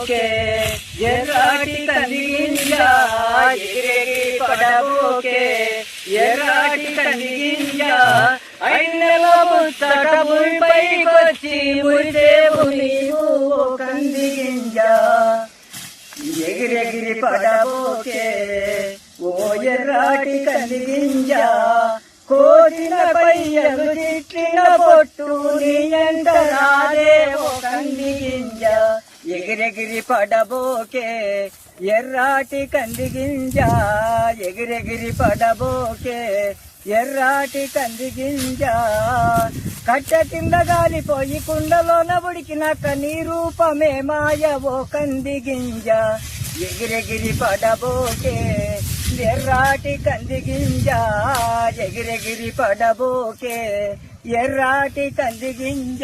పడబోకే ఎర్రాటి కంది గింజ ఎగిరెగిరి పడబోకే ఎర్రాటి కంది గింజ ఐనెలో ముచ్చట భూమిపైకొచ్చి మురిసేవు నీవు కంది గింజ ఎగిరెగిరి పడబోకే ఓ ఎర్రాటి కంది గింజ కోసిన పయ్యలు చిట్లిన పొట్టు నీ ఎంట రాదే ఓ కంది గింజ ఎగిరెగిరి పడబోకే ఎర్రాటి కంది గింజ ఎగిరెగిరి పడబోకే ఎర్రాటి కంది గింజ కట్ట కింద గాలిపోయి కుండలోన ఉడికినాక నీ రూపమే మాయ ఓ కంది గింజ ఎగిరెగిరి పడబోకే ఎర్రాటి కంది గింజ ఎగిరెగిరి పడబోకే ఎర్రాటి కంది గింజ